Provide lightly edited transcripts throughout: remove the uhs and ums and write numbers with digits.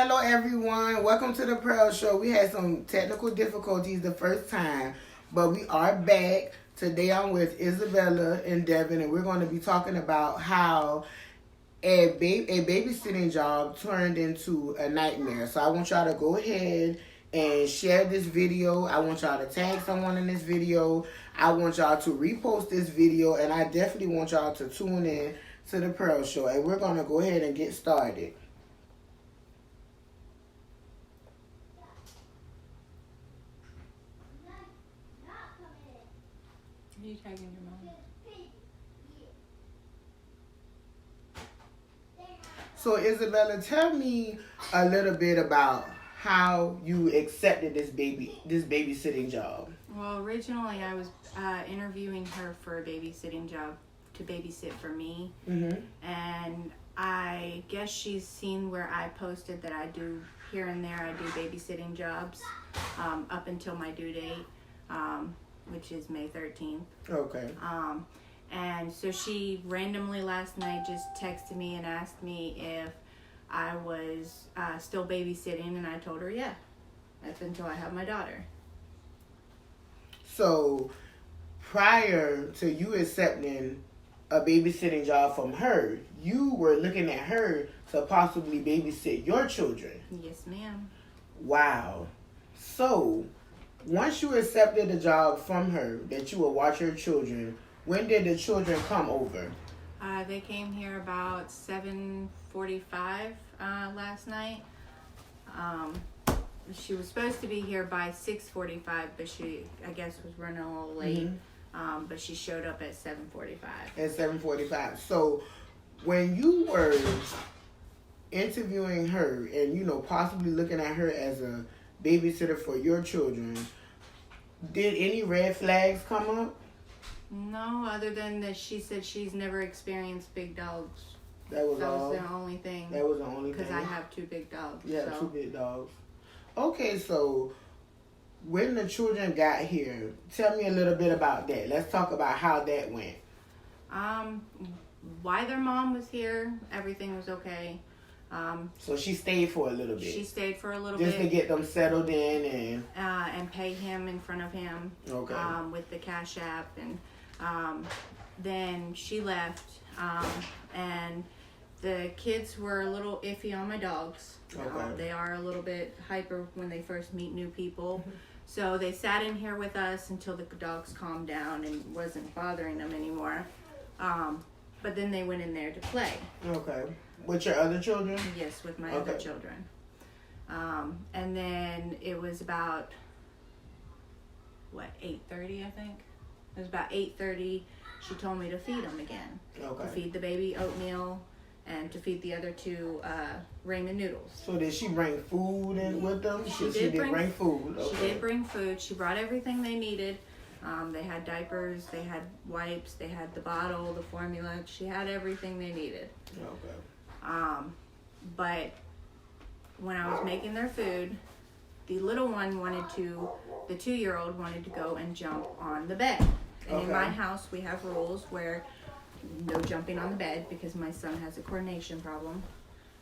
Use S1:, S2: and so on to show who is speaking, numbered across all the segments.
S1: Hello, everyone. Welcome to the Pearl Show. We had some technical difficulties the first time, but we are back. Today I'm with Izabella and Devin, and we're going to be talking about how a babysitting job turned into a nightmare. So I want y'all to go ahead and share this video. I want y'all to tag someone in this video. I want y'all to repost this video, and I definitely want y'all to tune in to the Pearl Show. And we're going to go ahead and get started.
S2: Are you tagging your mom?
S1: So Izabella, tell me a little bit about how you accepted this babysitting job.
S2: Well, originally I was interviewing her for a babysitting job to babysit for me.
S1: Mm-hmm.
S2: And I guess she's seen where I posted that I do here and there, I do babysitting jobs up until my due date, which is May 13th.
S1: Okay.
S2: And so she randomly last night just texted me and asked me if I was still babysitting, and I told her yeah, up until I have my daughter.
S1: So prior to you accepting a babysitting job from her, you were looking at her to possibly babysit your children.
S2: Yes, ma'am.
S1: Wow. So once you accepted the job from her that you would watch her children, when did the children come over?
S2: They came here about 7:45 last night. She was supposed to be here by 6:45, but she, I guess, was running a little late.
S1: Mm-hmm.
S2: But she showed up at 7:45.
S1: At 7:45. So when you were interviewing her and, possibly looking at her as a babysitter for your children, did any red flags come up?
S2: No, other than that she said she's never experienced big dogs.
S1: That was
S2: the only thing.
S1: That was the only thing.
S2: Because I have two big dogs.
S1: Yeah, so. 2 big dogs. Okay, so when the children got here, tell me a little bit about that. Let's talk about how that went.
S2: Why their mom was here, everything was okay.
S1: So she stayed for a little bit.
S2: She stayed for a little
S1: bit.
S2: Just
S1: to get them settled in
S2: and pay him in front of him.
S1: Okay.
S2: With the Cash App, and then she left, and the kids were a little iffy on my dogs.
S1: Okay.
S2: They are a little bit hyper when they first meet new people. So they sat in here with us until the dogs calmed down and wasn't bothering them anymore. But then they went in there to play.
S1: Okay. With your other children?
S2: Yes, with my other children. And then it was about, 8:30, I think? It was about 8:30. She told me to feed them again.
S1: Okay.
S2: To feed the baby oatmeal and to feed the other two ramen noodles.
S1: So did she bring food in with them?
S2: She did bring
S1: food. Okay.
S2: She did bring food. She brought everything they needed. They had diapers, they had wipes, they had the bottle, the formula. She had everything they needed.
S1: Okay.
S2: But when I was making their food, the little one the 2-year-old wanted to go and jump on the bed. And in my house, we have rules where no jumping on the bed because my son has a coordination problem.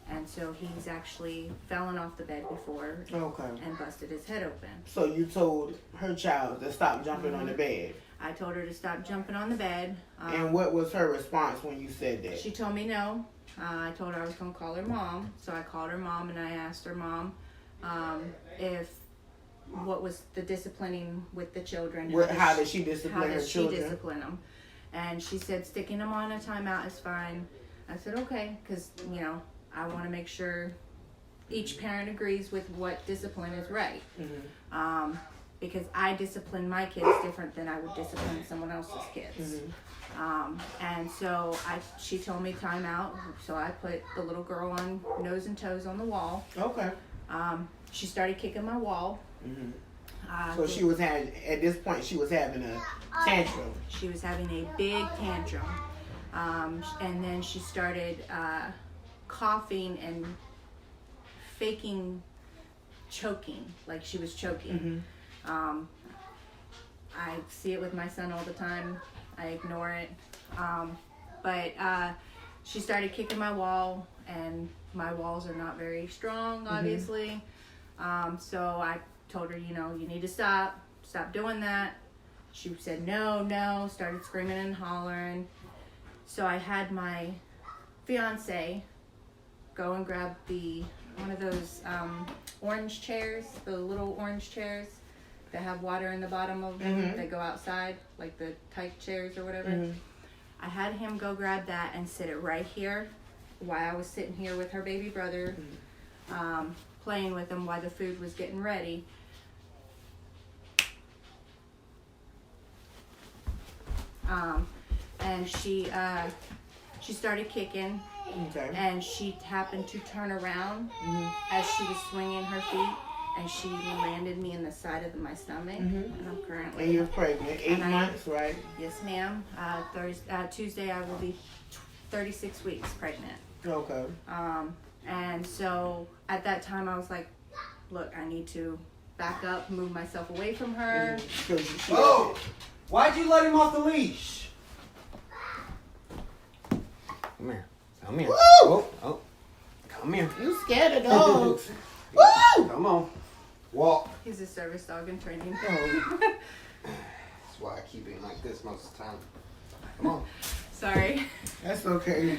S2: And so he's actually fallen off the bed before and busted his head open.
S1: So you told her child to stop jumping on the bed?
S2: I told her to stop jumping on the bed.
S1: And what was her response when you said that?
S2: She told me no. I told her I was going to call her mom. So I called her mom and I asked her mom what was the disciplining with the children.
S1: How did she discipline her children?
S2: How does she discipline them? And she said sticking them on a timeout is fine. I said okay, because, I want to make sure each parent agrees with what discipline is right.
S1: Mm-hmm.
S2: Because I discipline my kids different than I would discipline someone else's kids. Mm-hmm. And so she told me time out, so I put the little girl on nose and toes on the wall.
S1: Okay.
S2: She started kicking my wall.
S1: Mm-hmm. So she was having a tantrum.
S2: She was having a big tantrum. And then she started coughing and faking choking, like she was choking.
S1: Mm-hmm.
S2: I see it with my son all the time. I ignore it. But she started kicking my wall, and my walls are not very strong, obviously. So I told her, you need to stop doing that. She said no, started screaming and hollering. So I had my fiance go and grab one of those orange chairs, the little orange chairs that have water in the bottom of them that go outside, like the type chairs or whatever. I had him go grab that and sit it right here while I was sitting here with her baby brother, playing with him while the food was getting ready. And she started kicking, and she happened to turn around as she was swinging her feet, and she landed me in the side of my stomach. And I'm currently...
S1: And you're pregnant, 8 months, right?
S2: Yes, ma'am. Tuesday I will be 36 weeks pregnant.
S1: Okay.
S2: And so at that time I was like, look, I need to back up, move myself away from her.
S3: Oh! Why'd you let him off the leash? Come here. Come here.
S1: Woo!
S3: Oh. Come here.
S1: You scared of dogs. Woo!
S3: Come on. Walk.
S2: He's a service dog in training.
S3: That's why I keep him like this most of the time. Come on.
S2: Sorry.
S1: That's okay.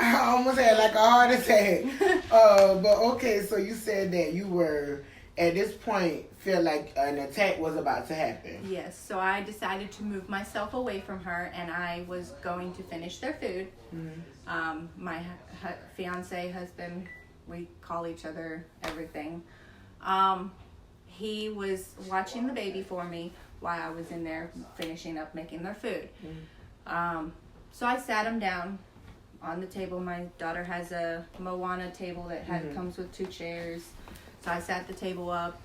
S1: I almost had like a heart attack. But okay, so you said that you were, at this point, feel like an attack was about to happen.
S2: Yes, so I decided to move myself away from her, and I was going to finish their food. My fiance, husband, we call each other everything. He was watching the baby for me while I was in there finishing up making their food. So I sat him down on the table. My daughter has a Moana table that comes with 2 chairs. So I sat the table up,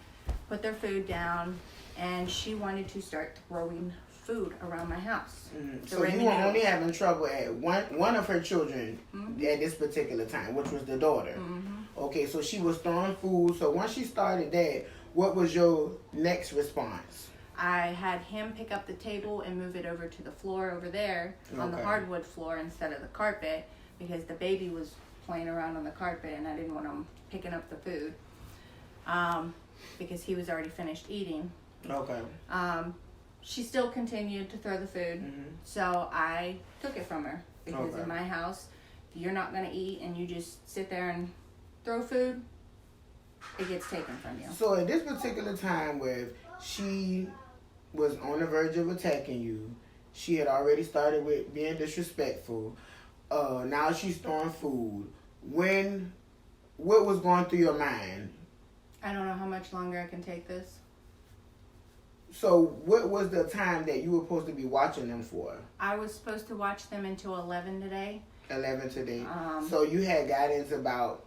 S2: put their food down, and she wanted to start throwing food around my house.
S1: So you were only having trouble at one of her children at this particular time, which was the daughter. Okay, so she was throwing food. So once she started that, what was your next response?
S2: I had him pick up the table and move it over to the floor over there on the hardwood floor instead of the carpet, because the baby was playing around on the carpet and I didn't want him picking up the food. Because he was already finished eating.
S1: Okay.
S2: She still continued to throw the food, so I took it from her. Because in my house, if you're not going to eat and you just sit there and throw food, it gets taken from you.
S1: So at this particular time where she was on the verge of attacking you, she had already started with being disrespectful. Now she's throwing food. What was going through your mind?
S2: I don't know how much longer I can take this.
S1: So what was the time that you were supposed to be watching them for?
S2: I was supposed to watch them until 11 today.
S1: 11 today. So you had guidance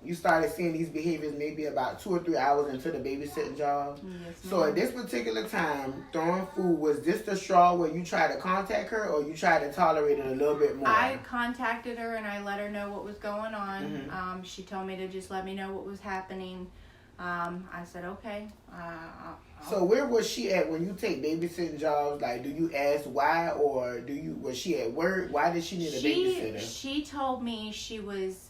S1: you started seeing these behaviors maybe about 2 or 3 hours into the babysitting job.
S2: Yes, ma'am.
S1: So at this particular time, throwing food, was this the straw where you tried to contact her or you tried to tolerate it a little bit more?
S2: I contacted her and I let her know what was going on. She told me to just let me know what was happening. I said, okay.
S1: So where was she at when you take babysitting jobs? Like, do you ask why, or was she at work? Why did she need a babysitter?
S2: She told me she was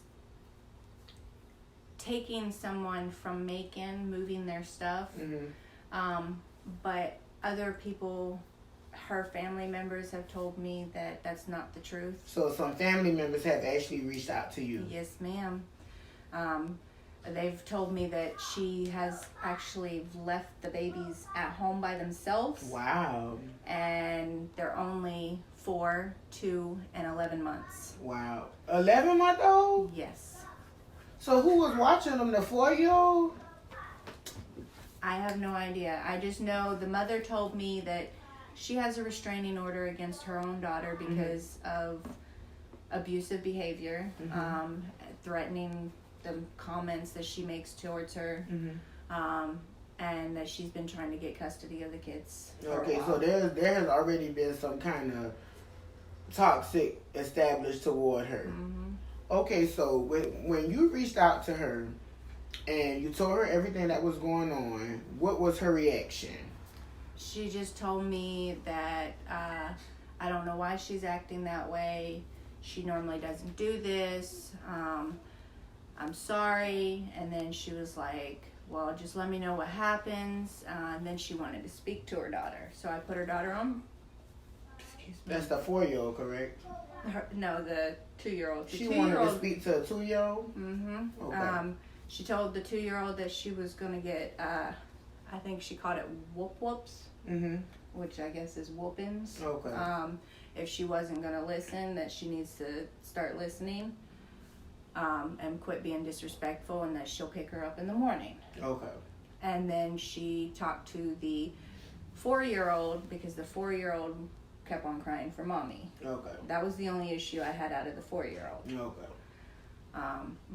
S2: taking someone from Macon, moving their stuff. But other people, her family members, have told me that that's not the truth.
S1: So some family members have actually reached out to you?
S2: Yes, ma'am. They've told me that she has actually left the babies at home by themselves.
S1: Wow.
S2: And they're only 4, 2, and 11 months.
S1: Wow. 11-month-old?
S2: Yes.
S1: So who was watching them, the 4-year-old?
S2: I have no idea. I just know the mother told me that she has a restraining order against her own daughter because of abusive behavior, threatening the comments that she makes towards her, and that she's been trying to get custody of the kids.
S1: Okay, so there has already been some kind of toxic established toward her. Okay, so when you reached out to her and you told her everything that was going on, what was her reaction?
S2: She just told me that I don't know why she's acting that way. she normally doesn't do this. I'm sorry. And then she was like, well, just let me know what happens. And then she wanted to speak to her daughter. So I put her daughter on. Excuse me.
S1: That's the 4-year-old, correct?
S2: No, the 2-year-old.
S1: She wanted to speak to a 2-year-old?
S2: Mm-hmm.
S1: Okay.
S2: She told the 2-year-old that she was going to get, I think she called it whoops,
S1: Mm-hmm.
S2: which I guess is whoopings.
S1: Okay.
S2: If she wasn't going to listen, that she needs to start listening, and quit being disrespectful, and that she'll pick her up in the morning.
S1: Okay.
S2: And then she talked to the 4-year-old because the 4-year-old kept on crying for mommy.
S1: Okay.
S2: That was the only issue I had out of the 4-year-old.
S1: Okay.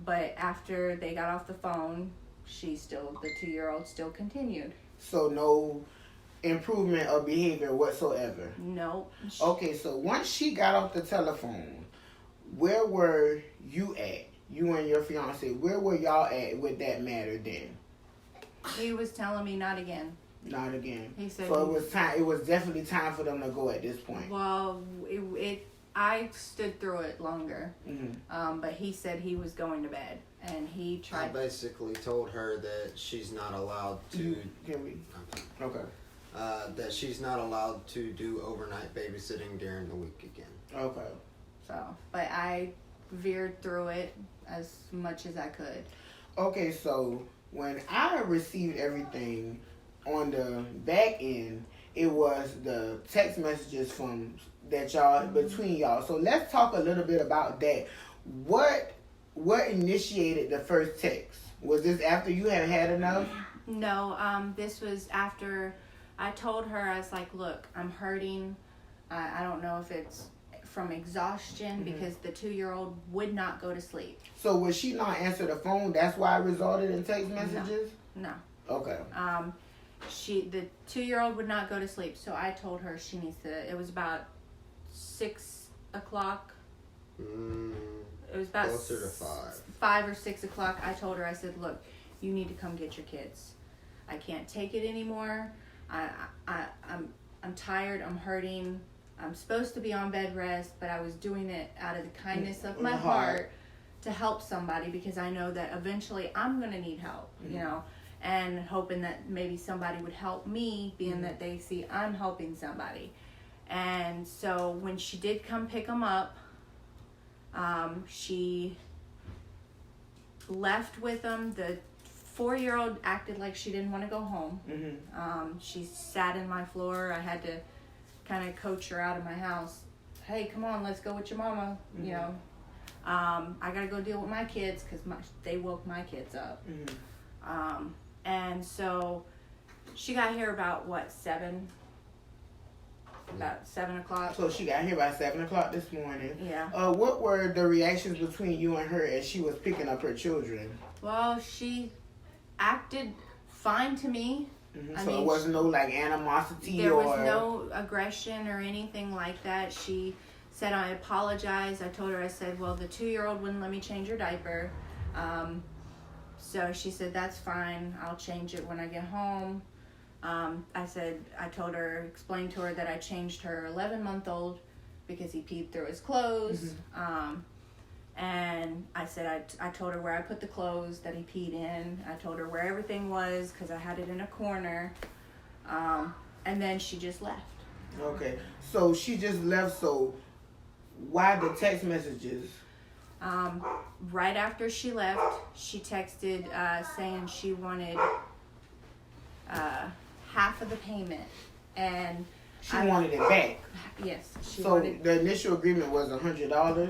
S2: But after they got off the phone, the 2-year-old still continued.
S1: So no improvement of behavior whatsoever?
S2: No.
S1: Okay, so once she got off the telephone, where were you at? You and your fiance, where were y'all at with that matter then?
S2: He was telling me not again.
S1: Not again.
S2: He said
S1: so it was time. It was definitely time for them to go at this point.
S2: Well, I stood through it longer.
S1: Mm-hmm.
S2: But he said he was going to bed, and he tried.
S3: I basically told her that she's not allowed to.
S1: Can we? Okay.
S3: That she's not allowed to do overnight babysitting during the week again.
S1: Okay.
S2: So, but I veered through it as much as I could.
S1: Okay, so when I received everything on the back end, it was the text messages from that y'all between y'all. So let's talk a little bit about that. What initiated the first text? Was this after you had had enough?
S2: No, this was after I told her. I was like, look, I'm hurting. I don't know if it's from exhaustion, because the 2-year-old would not go to sleep.
S1: So would she not answer the phone? That's why it resulted in text messages?
S2: No.
S1: Okay.
S2: The 2-year-old would not go to sleep, so I told her she needs to. It was about 6 o'clock. It was about
S3: closer to
S2: 5 or 6 o'clock. I told her, I said, look, you need to come get your kids. I can't take it anymore. I'm tired. I'm hurting. I'm supposed to be on bed rest, but I was doing it out of the kindness of my heart to help somebody, because I know that eventually I'm going to need help, you know, and hoping that maybe somebody would help me, being that they see I'm helping somebody. And so when she did come pick them up, she left with them. The 4-year-old acted like she didn't want to go home. She sat in my floor. I had to kind of coach her out of my house. Hey, come on, let's go with your mama. You know, I gotta go deal with my kids, because they woke my kids up. And so she got here about what, 7? About 7 o'clock.
S1: So she got here by 7 o'clock this morning.
S2: Yeah.
S1: What were the reactions between you and her as she was picking up her children?
S2: Well, she acted fine to me.
S1: So it wasn't no like animosity
S2: there was no aggression or anything like that. She said, I apologize. I told her, I said, well, the 2-year-old wouldn't let me change her diaper. So she said, that's fine. I'll change it when I get home. I told her, explained to her that I changed her 11-month-old because he peed through his clothes. And I said, I told her where I put the clothes that he peed in. I told her where everything was, because I had it in a corner. And then she just left.
S1: Okay. So she just left. So why the text messages?
S2: Right after she left, she texted saying she wanted half of the payment. And
S1: she wanted it back.
S2: Yes.
S1: The initial agreement was $100.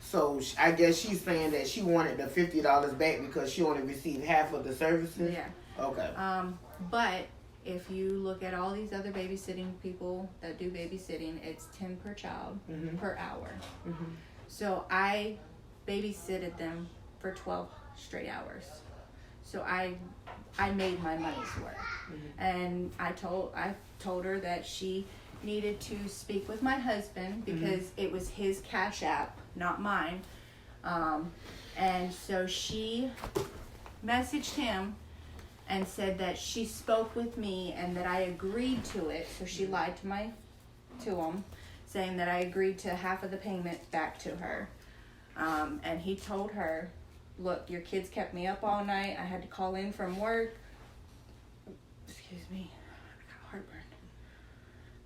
S1: So I guess she's saying that she wanted the $50 back because she only received half of the services.
S2: Yeah.
S1: Okay.
S2: But if you look at all these other babysitting people that do babysitting, it's $10 per child per hour. So I babysitted them for 12 straight hours. So I made my money's worth. And I told her that she needed to speak with my husband, because it was his Cash App, not mine. And so she messaged him and said that she spoke with me and that I agreed to it. So she lied to him, saying that I agreed to half of the payment back to her. And he told her, look, your kids kept me up all night. I had to call in from work. Excuse me. I got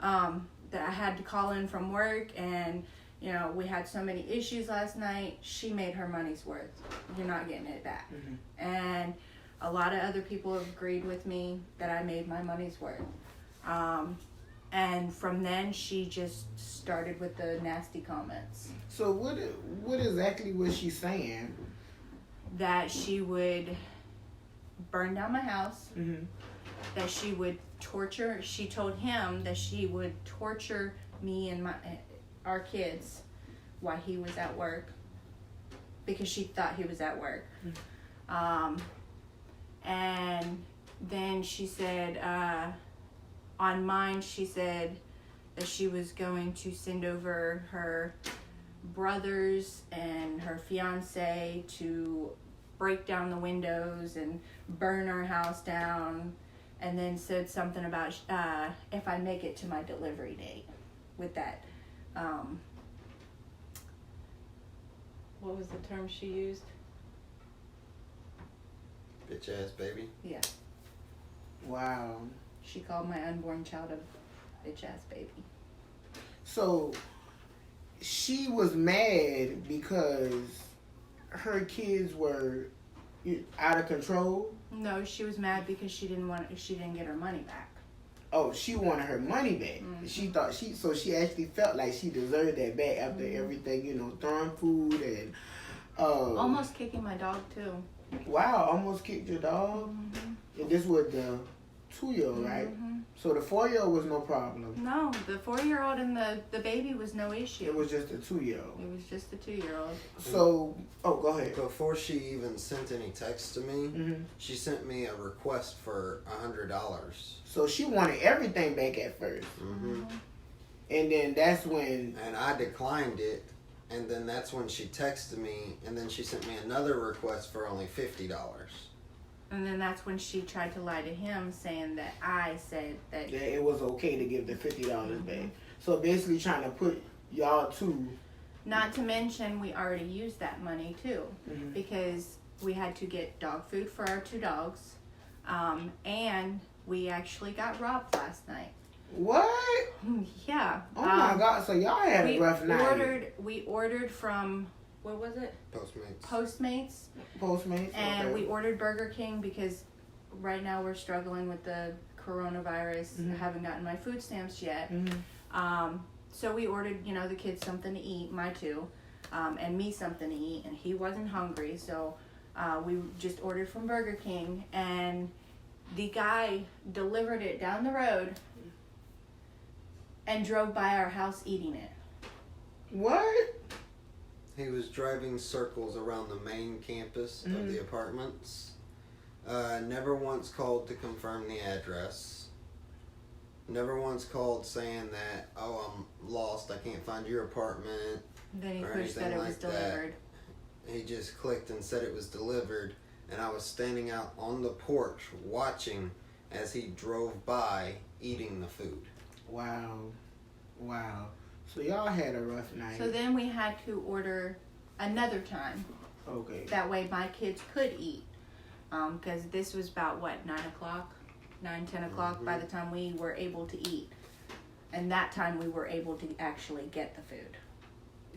S2: heartburn. That I had to call in from work, and, you know, we had so many issues last night. She made her money's worth. You're not getting it back. Mm-hmm. And a lot of other people have agreed with me that I made my money's worth. And from then, she just started with the nasty comments.
S1: So what exactly was she saying?
S2: That she would burn down my house. Mm-hmm. That she would torture. She told him that she would torture me and our kids while he was at work, because she thought he was at work. Mm-hmm. And then she said, on mine, she said that she was going to send over her brothers and her fiance to break down the windows and burn our house down, and then said something about if I make it to my delivery date with that. What was the term she used?
S3: Bitch ass baby.
S2: Yeah.
S1: Wow.
S2: She called my unborn child a bitch ass baby.
S1: So she was mad because her kids were out of control?
S2: No, she was mad because she didn't get her money back.
S1: Oh, she wanted her money back. Mm-hmm. She thought she actually felt like she deserved that back after mm-hmm. everything, you know, throwing food and
S2: almost kicking my dog too.
S1: Wow, almost kicked your dog? Mm-hmm. And this was the 2-year-old, mm-hmm. right? So the 4-year-old was no problem.
S2: No, the 4-year-old and the baby was no issue.
S1: It was just the 2-year-old.
S2: It was just the 2-year-old.
S1: So, go ahead.
S3: Before she even sent any text to me, mm-hmm. she sent me a request for $100.
S1: So she wanted everything back at first. Mm-hmm. And then that's when...
S3: And I declined it. And then that's when she texted me. And then she sent me another request for only $50.
S2: And then that's when she tried to lie to him, saying that I said that
S1: it was okay to give the $50
S2: mm-hmm.
S1: back. So basically trying to put y'all two.
S2: Not to mention, we already used that money too, mm-hmm. because we had to get dog food for our 2 dogs, and we actually got robbed last night.
S1: What?
S2: Yeah.
S1: Oh my God! So y'all had a rough night.
S2: We ordered from. What was it?
S1: Postmates.
S2: And
S1: okay.
S2: we ordered Burger King because right now we're struggling with the coronavirus.
S1: Mm-hmm.
S2: I haven't gotten my food stamps yet.
S1: Mm-hmm.
S2: So we ordered, the kids something to eat, my 2, and me something to eat, and he wasn't hungry. So we just ordered from Burger King, and the guy delivered it down the road and drove by our house eating it.
S1: What?
S3: He was driving circles around the main campus mm-hmm. of the apartments. Never once called to confirm the address. Never once called saying that, I'm lost, I can't find your apartment.
S2: Then he pushed that it was delivered.
S3: He just clicked and said it was delivered. And I was standing out on the porch watching as he drove by eating the food.
S1: Wow. So y'all had a rough night.
S2: So then we had to order another time.
S1: Okay.
S2: That way my kids could eat. Because this was about, 9 o'clock? 9, 10 o'clock mm-hmm. by the time we were able to eat. And that time we were able to actually get the food.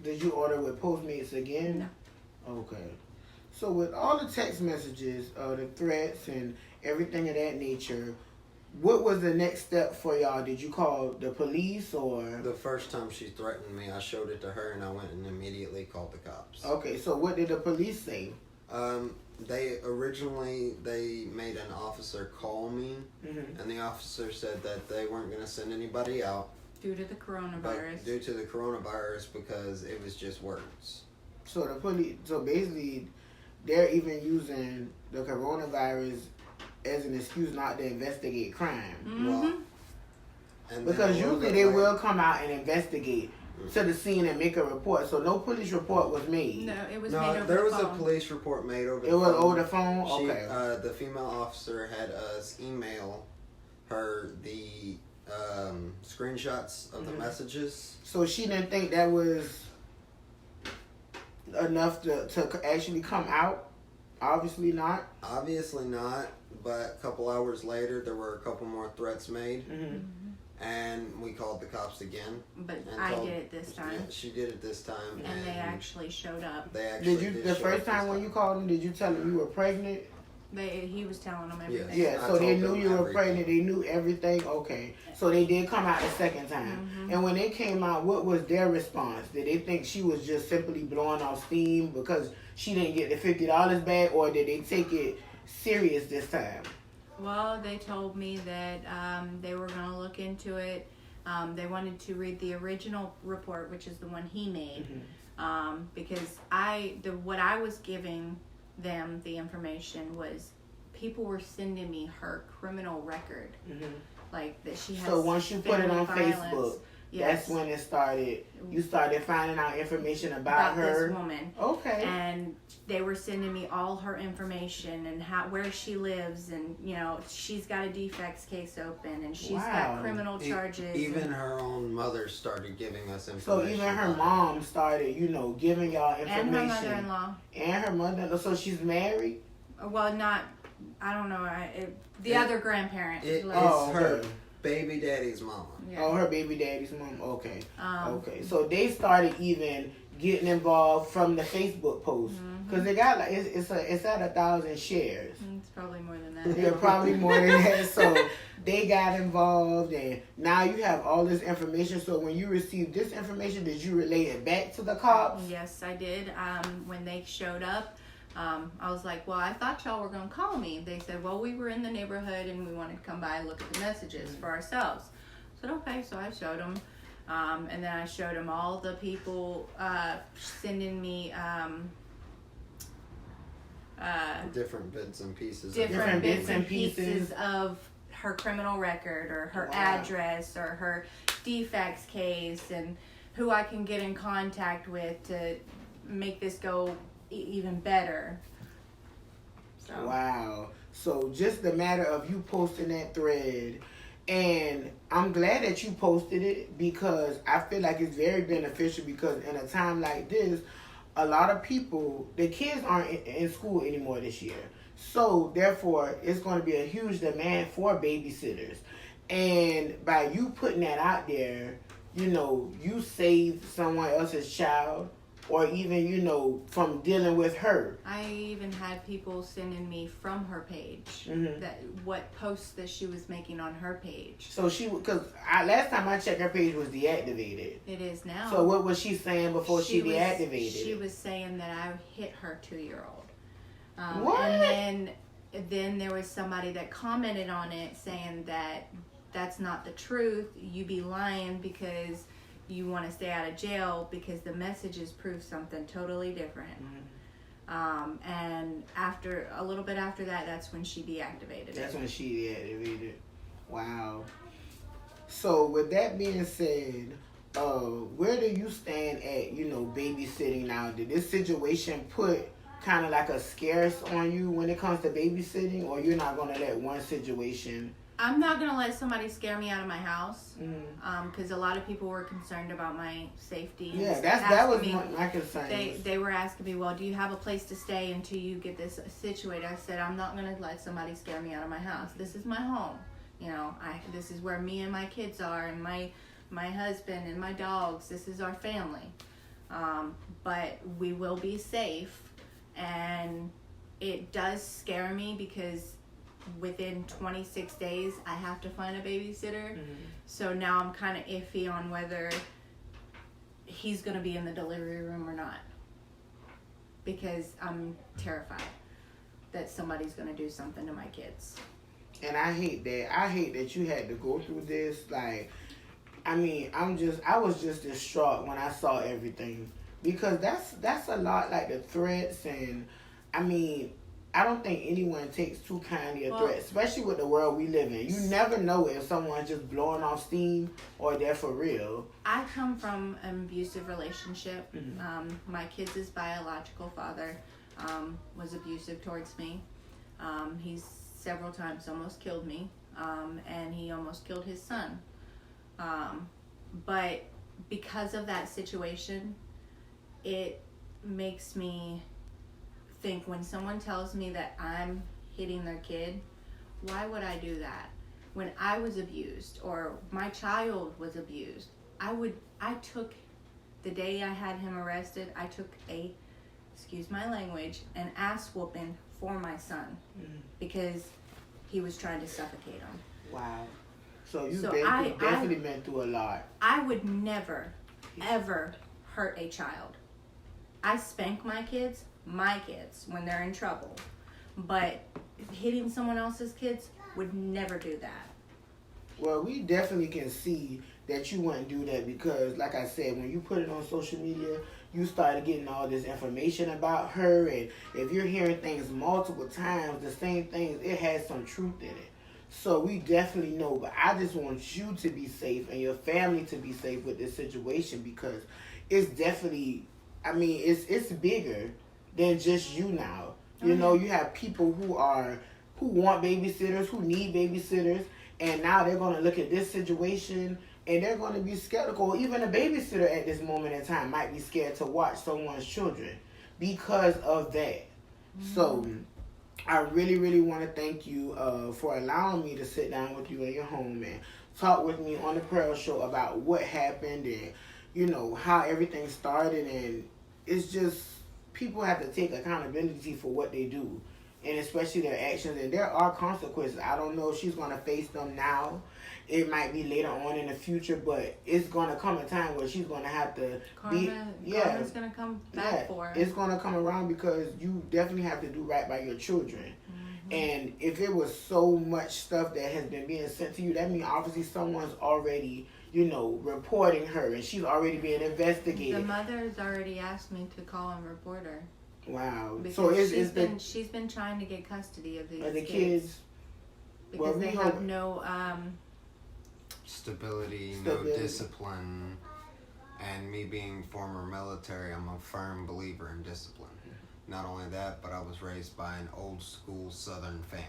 S1: Did you order with Postmates again?
S2: No.
S1: Okay. So with all the text messages, the threats and everything of that nature, what was the next step for y'all? Did you call the police or?
S3: The first time she threatened me, I showed it to her and I went and immediately called the cops.
S1: Okay, so what did the police say?
S3: They made an officer call me, mm-hmm. and the officer said that they weren't going to send anybody out.
S2: Due to the coronavirus.
S3: Due to the coronavirus, because it was just words.
S1: So the police, basically, they're even using the coronavirus as an excuse not to investigate crime.
S2: Mm-hmm.
S3: Well,
S1: because usually they will come out and investigate to the scene and make a report. So no police report was made.
S2: No, it was made over the phone.
S3: There was a police report made over the phone.
S1: It was over the phone? Okay.
S3: The female officer had us email her the screenshots of the messages.
S1: So she didn't think that was enough to actually come out? Obviously not.
S3: Obviously not, but a couple hours later, there were a couple more threats made. And we called the cops again.
S2: But I did it this time.
S3: Yeah, she did it this time.
S2: And they actually showed up.
S3: They actually
S1: did you the first time when you called them? Did you tell them you were pregnant?
S2: He was telling them everything.
S1: Yeah, so they knew you were pregnant. They knew everything. Okay, so they did come out the second time. And when they came out, what was their response? Did they think she was just simply blowing off steam because she didn't get the $50 back, or did they take it serious this time?
S2: Well, they told me that they were going to look into it. They wanted to read the original report, which is the one he made, because what I was giving them the information was people were sending me her criminal record, like that she has.
S1: So once you put it on
S2: violence.
S1: Facebook,
S2: Yes.
S1: that's when it started. You started finding out information about her.
S2: This woman.
S1: Okay.
S2: And they were sending me all her information and where she lives, and she's got a defects case open, and she's got criminal charges.
S3: Even her own mother started giving us information.
S1: So even her mom started, giving y'all information.
S2: And her mother-in-law.
S1: And her mother-in-law. So she's married?
S2: Well, not. I don't know. The other grandparent.
S3: It is her baby daddy's mama.
S2: Yeah.
S1: Oh, her baby daddy's mom. Okay. Okay. So they started even getting involved from the Facebook post because they got it's at 1,000 shares.
S2: It's probably more than that.
S1: Yeah, probably more than that. So they got involved, and now you have all this information. So when you received this information, did you relay it back to the cops?
S2: Yes, I did. When they showed up, I was like, well, I thought y'all were going to call me. They said, well, we were in the neighborhood and we wanted to come by and look at the messages for ourselves. I said, okay, so I showed them. And then I showed them all the people sending me
S3: different bits and pieces.
S2: Different bits and pieces of her criminal record or her address or her defects case and who I can get in contact with to make this go even better. So.
S1: Wow. So just the matter of you posting that thread, and I'm glad that you posted it because I feel like it's very beneficial because in a time like this, a lot of people, the kids aren't in school anymore this year. So therefore, it's going to be a huge demand for babysitters. And by you putting that out there, you save someone else's child or even, from dealing with her.
S2: I even had people sending me from her page what posts that she was making on her page.
S1: So because last time I checked, her page was deactivated.
S2: It is now.
S1: So what was she saying before she deactivated?
S2: She was saying that I hit her 2-year-old.
S1: What?
S2: And then there was somebody that commented on it saying that that's not the truth. You be lying because you want to stay out of jail because the messages prove something totally different. And a little bit after that, that's when she deactivated it.
S1: That's when she deactivated. Wow. So with that being said, where do you stand at, babysitting now? Did this situation put kind of like a scarce on you when it comes to babysitting, or you're not going to let one situation?
S2: I'm not going to let somebody scare me out of my house because a lot of people were concerned about my safety.
S1: Yeah, that was my concern.
S2: They were asking me, well, do you have a place to stay until you get this situated? I said, I'm not going to let somebody scare me out of my house. This is my home. This is where me and my kids are and my husband and my dogs. This is our family. But we will be safe. And it does scare me because within 26 days I have to find a babysitter. So now I'm kind of iffy on whether he's going to be in the delivery room or not because I'm terrified that somebody's going to do something to my kids. And
S1: I hate that you had to go through this. I was just distraught when I saw everything because that's a lot, like the threats, and I don't think anyone takes too kindly a threat, especially with the world we live in. You never know if someone's just blowing off steam or they're for real.
S2: I come from an abusive relationship. My kids' biological father was abusive towards me. He's several times almost killed me, and he almost killed his son. But because of that situation, it makes me think when someone tells me that I'm hitting their kid, why would I do that? When I was abused or my child was abused, I took, the day I had him arrested, I took excuse my language, an ass whooping for my son because he was trying to suffocate him.
S1: Wow. So you
S2: I
S1: definitely been through a lot.
S2: I would never, ever hurt a child. I spank my kids, when they're in trouble. But hitting someone else's kids, would never do that.
S1: Well, we definitely can see that you wouldn't do that because, like I said, when you put it on social media, you started getting all this information about her, and if you're hearing things multiple times, the same things, it has some truth in it. So we definitely know, but I just want you to be safe and your family to be safe with this situation because it's definitely, I mean, it's bigger than just you now. You know, you have people who want babysitters, who need babysitters, and now they're going to look at this situation and they're going to be skeptical. Even a babysitter at this moment in time might be scared to watch someone's children because of that. So I really, really want to thank you for allowing me to sit down with you in your home and talk with me on the Pearl Show about what happened and, you know, how everything started. And it's just, people have to take accountability for what they do, and especially their actions. And there are consequences. I don't know if she's going to face them now. It might be later on in the future, but it's going to come a time where she's going to have to
S2: Karma's going to come back for her.
S1: It's going to come around because you definitely have to do right by your children. And if it was so much stuff that has been being sent to you, that means obviously someone's already, you know, reporting her, and she's already being investigated.
S2: The mother has already asked me to call and report her.
S1: Wow.
S2: Because
S1: so
S2: she's been trying to get custody of these
S1: kids.
S2: Because they have no
S3: stability, no discipline, and me being former military, I'm a firm believer in discipline. Not only that, but I was raised by an old school Southern family.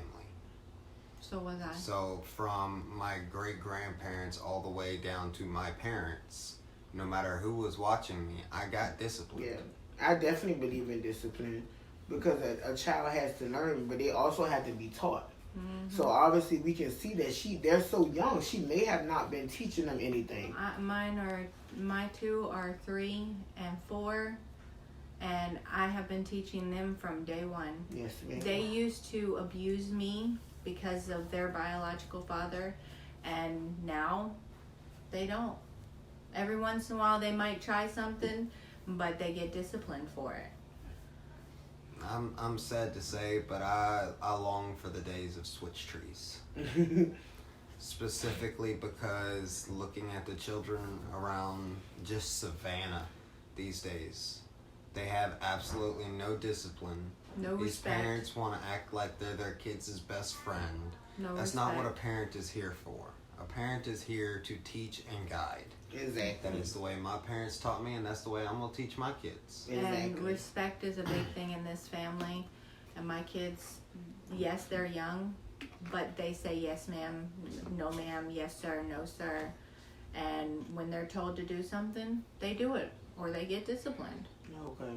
S2: So was I.
S3: So from my great-grandparents all the way down to my parents, no matter who was watching me, I got disciplined.
S1: Yeah, I definitely believe in discipline because a child has to learn, but they also have to be taught. So obviously we can see that they're so young. She may have not been teaching them anything.
S2: My two are 3 and 4, and I have been teaching them from day one.
S1: Yes, ma'am.
S2: They used to abuse me because of their biological father, and now they don't. Every once in a while they might try something, but they get disciplined for it.
S3: I'm sad to say, but I long for the days of switch trees. Specifically because looking at the children around just Savannah these days, they have absolutely no discipline.
S2: No
S3: These
S2: respect.
S3: parents want to act like they're their kids' best friend.
S2: No
S3: That's
S2: respect.
S3: not what a parent is here for. A parent is here to teach and guide.
S1: Exactly.
S3: That is the way my parents taught me, and that's the way I'm going to teach my kids.
S1: Exactly.
S2: And respect is a big thing in this family. And my kids, yes, they're young, but they say yes, ma'am, no, ma'am, yes, sir, no, sir. And when they're told to do something, they do it, or they get disciplined.
S1: Okay.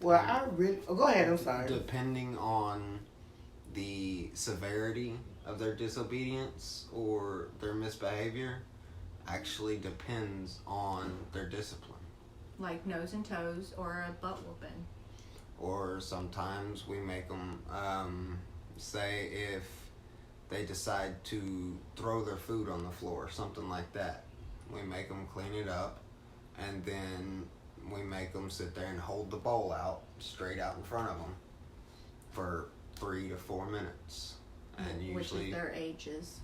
S1: Well, I really... Oh, go ahead, I'm sorry.
S3: Depending on the severity of their disobedience or their misbehavior, actually depends on their discipline.
S2: Like nose and toes or a butt whooping.
S3: Or sometimes we make them, say if they decide to throw their food on the floor, something like that. We make them clean it up, and then we make them sit there and hold the bowl out, straight out in front of them, for 3 to 4 minutes. And usually...
S2: Which is their ages.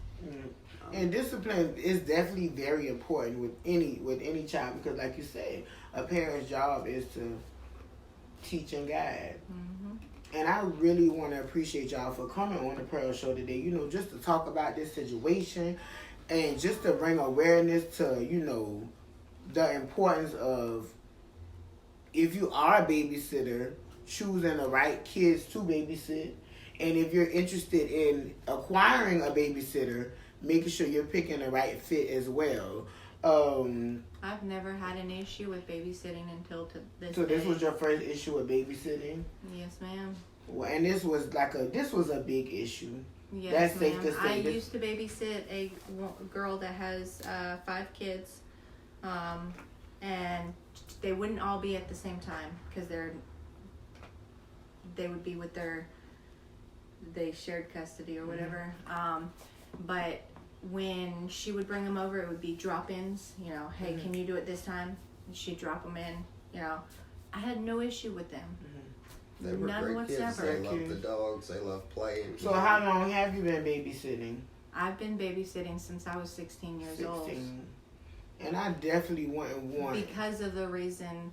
S1: And discipline is definitely very important with any child because, like you said, a parent's job is to teach and guide. And I really want to appreciate y'all for coming on the Pearl Show today, you know, just to talk about this situation and just to bring awareness to, you know, the importance of, if you are a babysitter, choosing the right kids to babysit. And if you're interested in acquiring a babysitter, making sure you're picking the right fit as well.
S2: I've never had an issue with babysitting until this
S1: So this
S2: day.
S1: was your first issue with babysitting?
S2: Yes, ma'am.
S1: Well, and this was a big issue.
S2: Yes,
S1: That's
S2: ma'am.
S1: safe to say.
S2: I used to babysit a girl that has 5 kids, and they wouldn't all be at the same time because they would be with they shared custody or whatever. But when she would bring them over, it would be drop-ins. You know, hey, can you do it this time? And she'd drop them in. You know, I had no issue with them.
S3: They were
S2: None
S3: great
S2: whatsoever.
S3: kids. They love the dogs. They love playing.
S1: So how long have you been babysitting?
S2: I've been babysitting since I was 16 years old.
S1: And I definitely wouldn't want.
S2: Because of the reason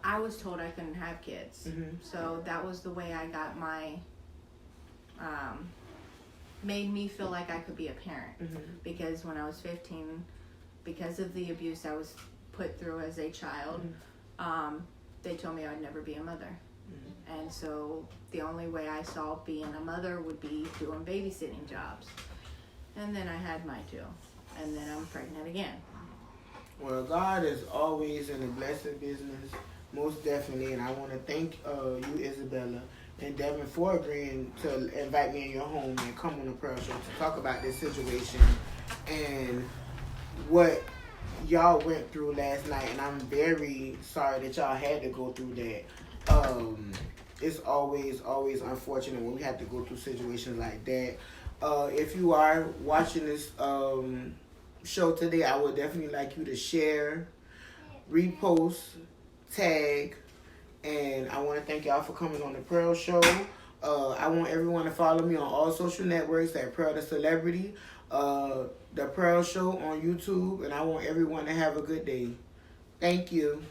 S2: I was told I couldn't have kids. So that was the way I got my, made me feel like I could be a parent. Because when I was 15, because of the abuse I was put through as a child, they told me I'd never be a mother. And so the only way I saw being a mother would be doing babysitting jobs. And then I had my 2. And then I'm pregnant again.
S1: Well, God is always in the blessing business, most definitely. And I want to thank you, Izabella, and Devin for agreeing to invite me in your home and come on the Pearl Show to talk about this situation and what y'all went through last night. And I'm very sorry that y'all had to go through that. It's always unfortunate when we have to go through situations like that. If you are watching this show today, I would definitely like you to share, repost, tag, and I want to thank y'all for coming on the Pearl Show. I want everyone to follow me on all social networks at Pearl the Celebrity, the Pearl Show on YouTube, and I want everyone to have a good day. Thank you.